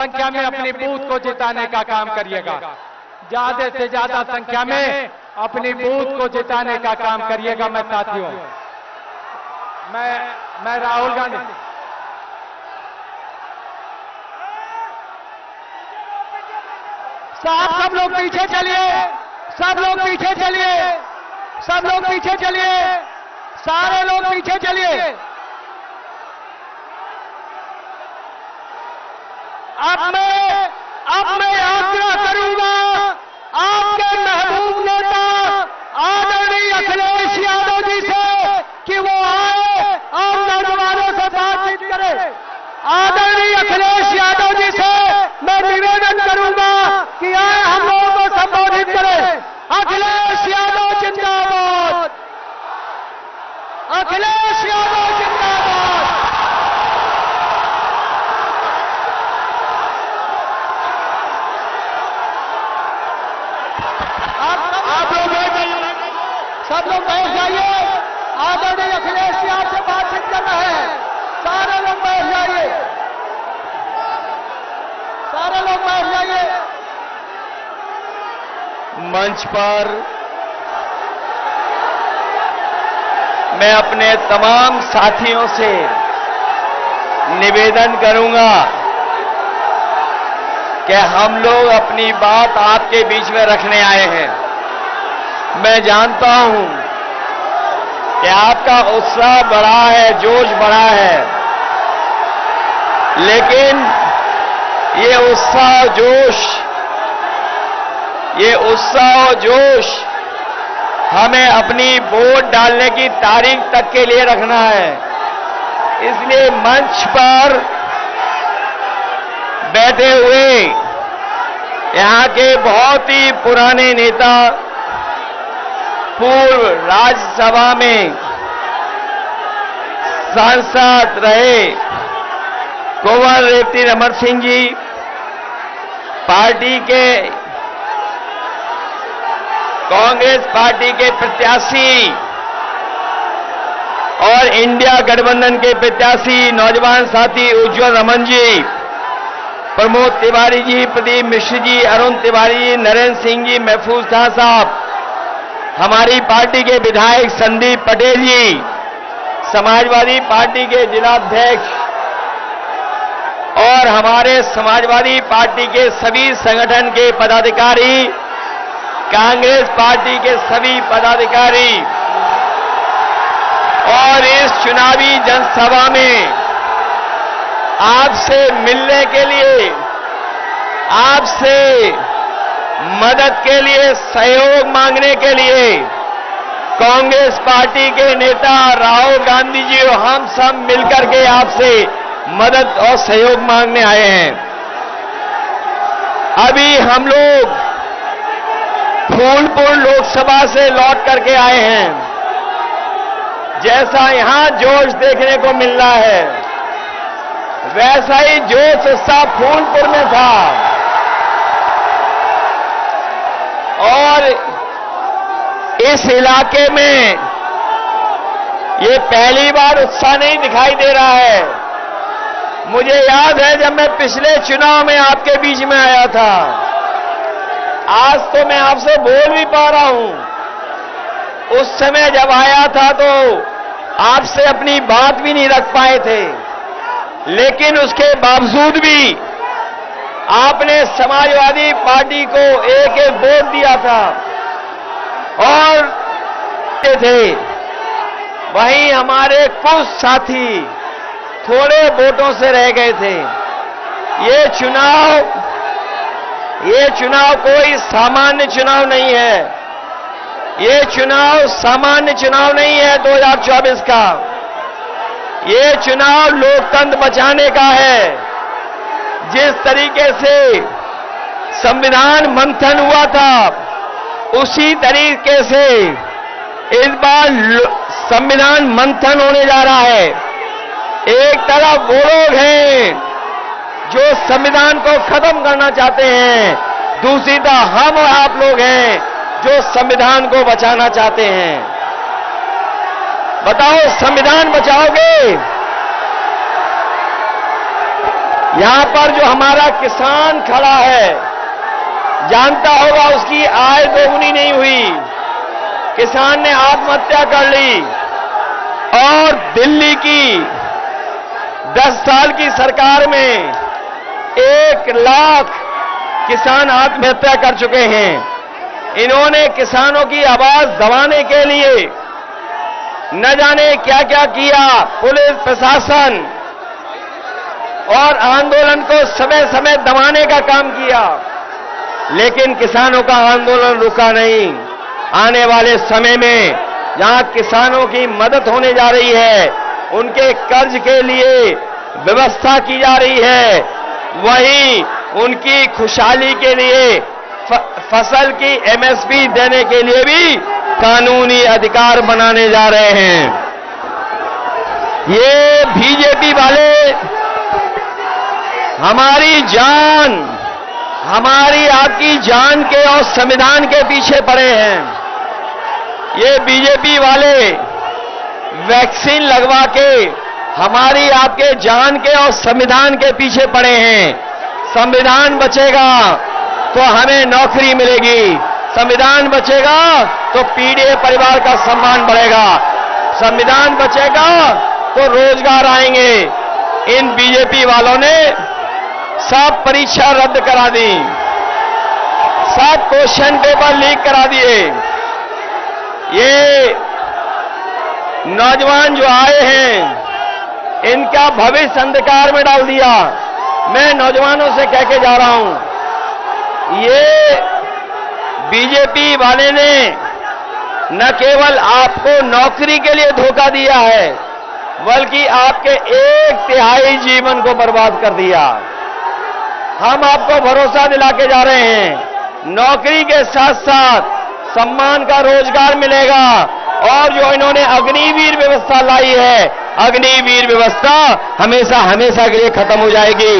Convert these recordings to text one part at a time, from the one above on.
संख्या में अपनी बूथ को जिताने का काम करिएगा। ज्यादा से ज्यादा संख्या में अपनी बूथ को जिताने का काम करिएगा। मैं साथियों, मैं राहुल गांधी साहब, सब लोग पीछे चलिए, सब लोग पीछे चलिए, सब लोग पीछे चलिए, सारे लोग पीछे चलिए। अब मैं आग्रह करूंगा आपके महबूब नेता आदरणीय अखिलेश यादव जी से कि वो आए और नौजवानों से बातचीत करें। आदरणीय अखिलेश यादव जी से मैं निवेदन करूंगा कि आए हम लोगों को संबोधित करें। अखिलेश यादव जिंदाबाद, अखिलेश यादव जिंदाबाद। सब लोग बैठ जाइए। आदरणीय अखिलेश यादव से बातचीत करना है। सारे लोग बैठ जाइए, सारे लोग बैठ जाइए। मंच पर मैं अपने तमाम साथियों से निवेदन करूंगा कि हम लोग अपनी बात आपके बीच में रखने आए हैं। मैं जानता हूं कि आपका उत्साह बढ़ा है, जोश बढ़ा है, लेकिन ये उत्साह और जोश हमें अपनी वोट डालने की तारीख तक के लिए रखना है। इसलिए मंच पर बैठे हुए यहां के बहुत ही पुराने नेता, पूर्व राज्यसभा में सांसद रहे कुंवर रेवती रमन सिंह जी, पार्टी के कांग्रेस पार्टी के प्रत्याशी और इंडिया गठबंधन के प्रत्याशी नौजवान साथी उज्जवल रमन जी, प्रमोद तिवारी जी, प्रदीप मिश्र जी, अरुण तिवारी जी, नरेंद्र सिंह जी, महफूज खां साहब, हमारी पार्टी के विधायक संदीप पटेल जी, समाजवादी पार्टी के जिलाध्यक्ष और हमारे समाजवादी पार्टी के सभी संगठन के पदाधिकारी, कांग्रेस पार्टी के सभी पदाधिकारी और इस चुनावी जनसभा में आपसे मिलने के लिए, आपसे मदद के लिए, सहयोग मांगने के लिए कांग्रेस पार्टी के नेता राहुल गांधी जी और हम सब मिलकर के आपसे मदद और सहयोग मांगने आए हैं। अभी हम लोग फूलपुर लोकसभा से लौट करके आए हैं। जैसा यहां जोश देखने को मिल रहा है, वैसा ही जोश उत्साह फूलपुर में था और इस इलाके में ये पहली बार उत्साह नहीं दिखाई दे रहा है। मुझे याद है जब मैं पिछले चुनाव में आपके बीच में आया था, आज तो मैं आपसे बोल भी पा रहा हूं। उस समय जब आया था तो आपसे अपनी बात भी नहीं रख पाए थे, लेकिन उसके बावजूद भी आपने समाजवादी पार्टी को एक एक वोट दिया था और थे। वहीं हमारे कुछ साथी थोड़े वोटों से रह गए थे। ये चुनाव कोई सामान्य चुनाव नहीं है। ये चुनाव सामान्य चुनाव नहीं है 2024 का। ये चुनाव लोकतंत्र बचाने का है। जिस तरीके से संविधान मंथन हुआ था, उसी तरीके से इस बार संविधान मंथन होने जा रहा है। एक तरफ वो लोग हैं जो संविधान को खत्म करना चाहते हैं, दूसरी तरफ हम और आप लोग हैं जो संविधान को बचाना चाहते हैं। बताओ, संविधान बचाओगे? यहां पर जो हमारा किसान खड़ा है, जानता होगा उसकी आय दोगुनी नहीं हुई, किसान ने आत्महत्या कर ली और दिल्ली की 10 साल की सरकार में 1 लाख किसान आत्महत्या कर चुके हैं। इन्होंने किसानों की आवाज दबाने के लिए न जाने क्या क्या किया, पुलिस प्रशासन और आंदोलन को समय समय दबाने का काम किया, लेकिन किसानों का आंदोलन रुका नहीं। आने वाले समय में जहां किसानों की मदद होने जा रही है, उनके कर्ज के लिए व्यवस्था की जा रही है, वहीं उनकी खुशहाली के लिए फसल की एमएसपी देने के लिए भी कानूनी अधिकार बनाने जा रहे हैं। ये बीजेपी वाले हमारी जान, हमारी आपकी जान के और संविधान के पीछे पड़े हैं। ये बीजेपी वाले वैक्सीन लगवा के हमारी आपके जान के और संविधान के पीछे पड़े हैं। संविधान बचेगा तो हमें नौकरी मिलेगी, संविधान बचेगा तो पीड़ित परिवार का सम्मान बढ़ेगा, संविधान बचेगा तो रोजगार आएंगे। इन बीजेपी वालों ने सब परीक्षा रद्द करा दी, सब क्वेश्चन पेपर लीक करा दिए। ये नौजवान जो आए हैं, इनका भविष्य अंधकार में डाल दिया। मैं नौजवानों से कह के जा रहा हूं, ये बीजेपी वाले ने न केवल आपको नौकरी के लिए धोखा दिया है, बल्कि आपके 1/3 जीवन को बर्बाद कर दिया। हम आपको भरोसा दिला के जा रहे हैं, नौकरी के साथ साथ सम्मान का रोजगार मिलेगा। और जो इन्होंने अग्निवीर व्यवस्था लाई है, अग्निवीर व्यवस्था हमेशा हमेशा के लिए खत्म हो जाएगी।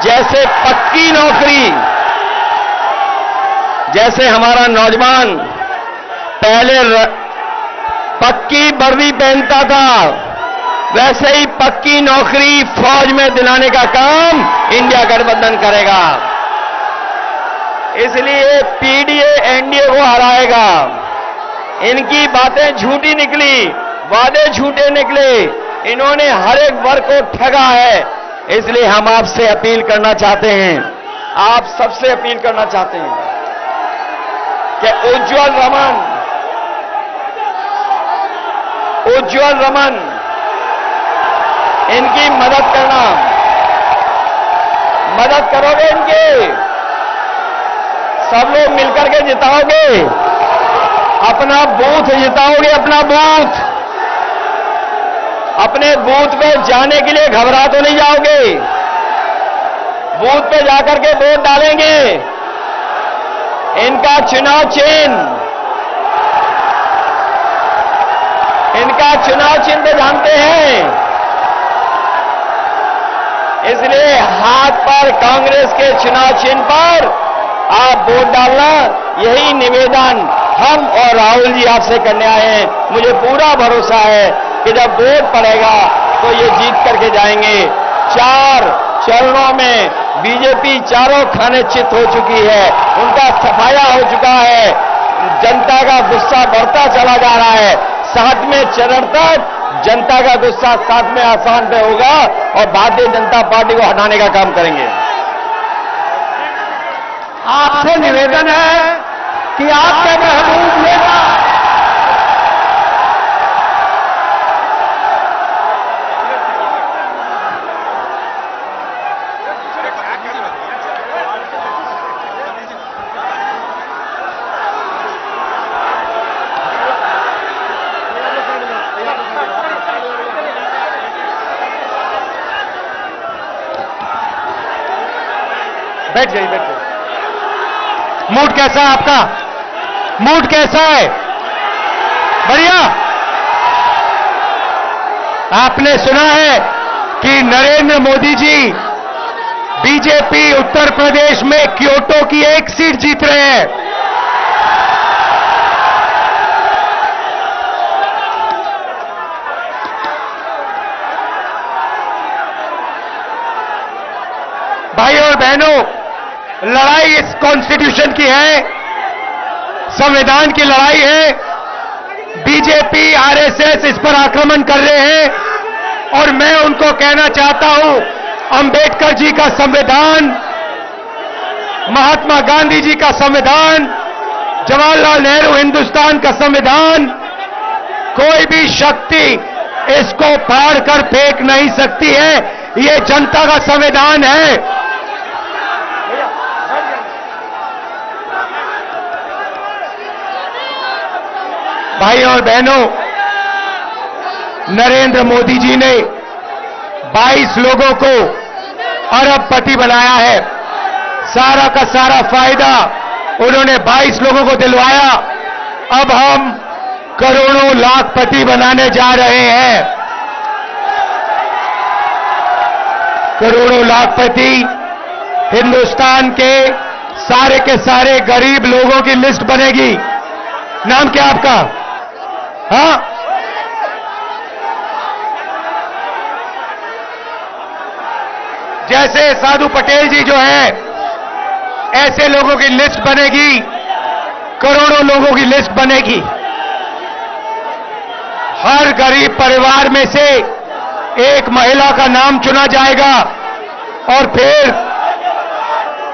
जैसे पक्की नौकरी, जैसे हमारा नौजवान पहले पक्की वर्दी पहनता था, वैसे ही पक्की नौकरी फौज में दिलाने का काम इंडिया गठबंधन करेगा। इसलिए पीडीए एनडीए को हराएगा। इनकी बातें झूठी निकली, वादे झूठे निकले, इन्होंने हर एक वर्ग को ठगा है। इसलिए हम आपसे अपील करना चाहते हैं, आप सबसे अपील करना चाहते हैं कि उज्जवल रमन इनकी मदद करना, मदद करोगे इनकी? सब लोग मिलकर के जिताओगे, अपना बूथ जिताओगे, अपना बूथ। अपने बूथ पे जाने के लिए घबरा तो नहीं जाओगे, बूथ पे जाकर के वोट डालेंगे। इनका चुनाव चिन्ह जानते हैं, इसलिए हाथ पर कांग्रेस के चुनाव चिन्ह पर आप वोट डालना, यही निवेदन हम और राहुल जी आपसे करने आए हैं। मुझे पूरा भरोसा है कि जब वोट पड़ेगा तो ये जीत करके जाएंगे। 4 चरणों में बीजेपी चारों खाने चित हो चुकी है, उनका सफाया हो चुका है, जनता का गुस्सा बढ़ता चला जा रहा है। 7वें चरण तक जनता का गुस्सा 7वें आसान पे होगा और भारतीय जनता पार्टी को हटाने का काम करेंगे। आपसे निवेदन है कि आपके महबूब नेता बैठ जाइए। मूड कैसा है आपका? मूड कैसा है? बढ़िया। आपने सुना है कि नरेंद्र मोदी जी बीजेपी उत्तर प्रदेश में क्योटो की 1 सीट जीत रहे हैं। भाई और बहनों, लड़ाई इस कॉन्स्टिट्यूशन की है, संविधान की लड़ाई है। बीजेपी, आरएसएस इस पर आक्रमण कर रहे हैं और मैं उनको कहना चाहता हूं, अंबेडकर जी का संविधान, महात्मा गांधी जी का संविधान, जवाहरलाल नेहरू हिंदुस्तान का संविधान, कोई भी शक्ति इसको फाड़ कर फेंक नहीं सकती है। ये जनता का संविधान है। भाई और बहनों, नरेंद्र मोदी जी ने 22 लोगों को अरबपति बनाया है। सारा का सारा फायदा उन्होंने 22 लोगों को दिलवाया। अब हम करोड़ों लाखपति बनाने जा रहे हैं। करोड़ों लाखपति हिंदुस्तान के सारे गरीब लोगों की लिस्ट बनेगी। नाम क्या आपका? हाँ, जैसे साधु पटेल जी जो हैं, ऐसे लोगों की लिस्ट बनेगी, करोड़ों लोगों की लिस्ट बनेगी। हर गरीब परिवार में से एक महिला का नाम चुना जाएगा और फिर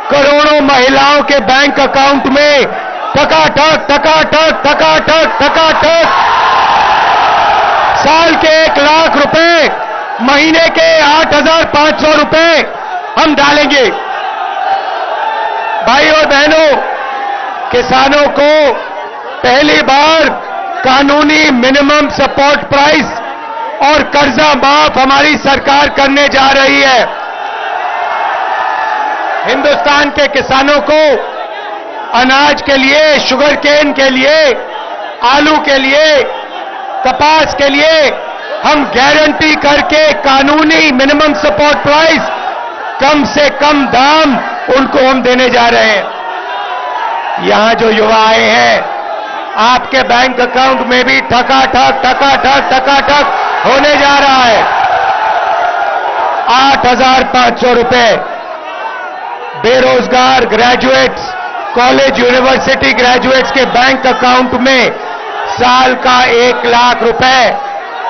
करोड़ों महिलाओं के बैंक अकाउंट में टकाटक टकाटक टकाटक टकाटक साल के 1 लाख रुपए, महीने के 8,500 रुपए हम डालेंगे। भाई और बहनों, किसानों को पहली बार कानूनी मिनिमम सपोर्ट प्राइस और कर्जा माफ हमारी सरकार करने जा रही है। हिंदुस्तान के किसानों को अनाज के लिए, शुगर केन के लिए, आलू के लिए, कपास के लिए हम गारंटी करके कानूनी मिनिमम सपोर्ट प्राइस, कम से कम दाम उनको हम देने जा रहे हैं। यहां जो युवा आए हैं, आपके बैंक अकाउंट में भी ठकाठक ठकाठक ठकाठक होने जा रहा है। 8,500 रुपए बेरोजगार ग्रेजुएट्स, कॉलेज यूनिवर्सिटी ग्रेजुएट्स के बैंक अकाउंट में साल का 1 लाख रुपए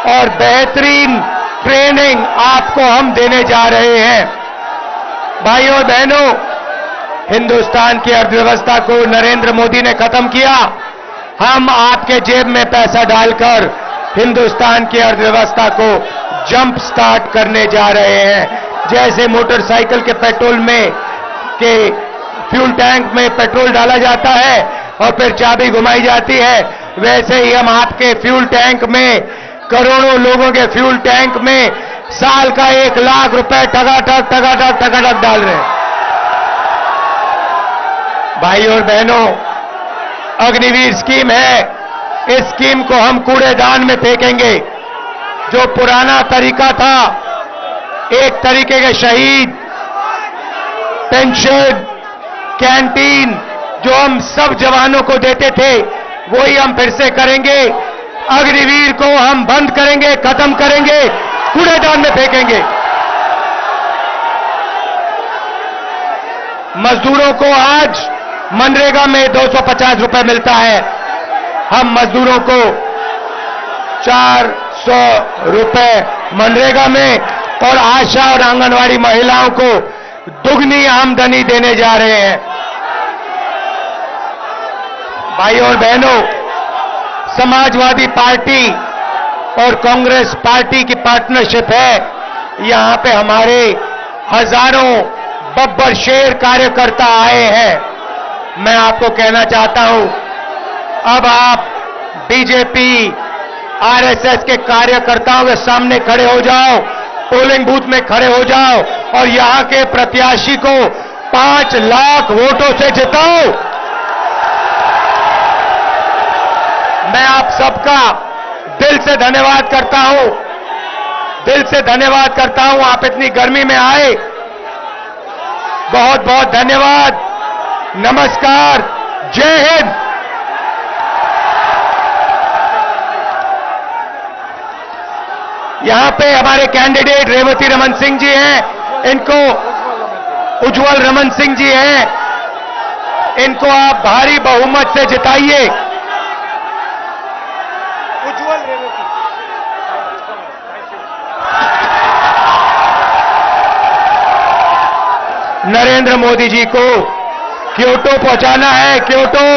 और बेहतरीन ट्रेनिंग आपको हम देने जा रहे हैं। भाइयों और बहनों, हिंदुस्तान की अर्थव्यवस्था को नरेंद्र मोदी ने खत्म किया। हम आपके जेब में पैसा डालकर हिंदुस्तान की अर्थव्यवस्था को जंप स्टार्ट करने जा रहे हैं। जैसे मोटरसाइकिल के पेट्रोल में के फ्यूल टैंक में पेट्रोल डाला जाता है और फिर चाबी घुमाई जाती है, वैसे ही हम आपके फ्यूल टैंक में, करोड़ों लोगों के फ्यूल टैंक में साल का 1 लाख रुपए टकाटक टकाटक टकाटक डाल रहे हैं। भाई और बहनों, अग्निवीर स्कीम है, इस स्कीम को हम कूड़ेदान में फेंकेंगे। जो पुराना तरीका था, एक तरीके के शहीद, पेंशन, कैंटीन जो हम सब जवानों को देते थे, वही हम फिर से करेंगे। अग्निवीर को हम बंद करेंगे, खत्म करेंगे, कूड़ेदान में फेंकेंगे। मजदूरों को आज मनरेगा में 250 रुपए मिलता है। हम मजदूरों को 400 रुपए मनरेगा में और आशा और आंगनवाड़ी महिलाओं को दुगनी आमदनी देने जा रहे हैं। भाई और बहनों, समाजवादी पार्टी और कांग्रेस पार्टी की पार्टनरशिप है। यहां पे हमारे हजारों बब्बर शेर कार्यकर्ता आए हैं। मैं आपको कहना चाहता हूं, अब आप बीजेपी, आरएसएस के कार्यकर्ताओं के सामने खड़े हो जाओ, पोलिंग बूथ में खड़े हो जाओ और यहां के प्रत्याशी को 5 लाख वोटों से जिताओ। मैं आप सबका दिल से धन्यवाद करता हूं, दिल से धन्यवाद करता हूं। आप इतनी गर्मी में आए, बहुत बहुत धन्यवाद। नमस्कार, जय हिंद। यहां पे हमारे कैंडिडेट रेवती रमन सिंह जी हैं, इनको उज्जवल रमन सिंह जी हैं, इनको आप भारी बहुमत से जिताइए। उज्जवल रेवती, नरेंद्र मोदी जी को क्योटो पहुंचाना है, क्योटो।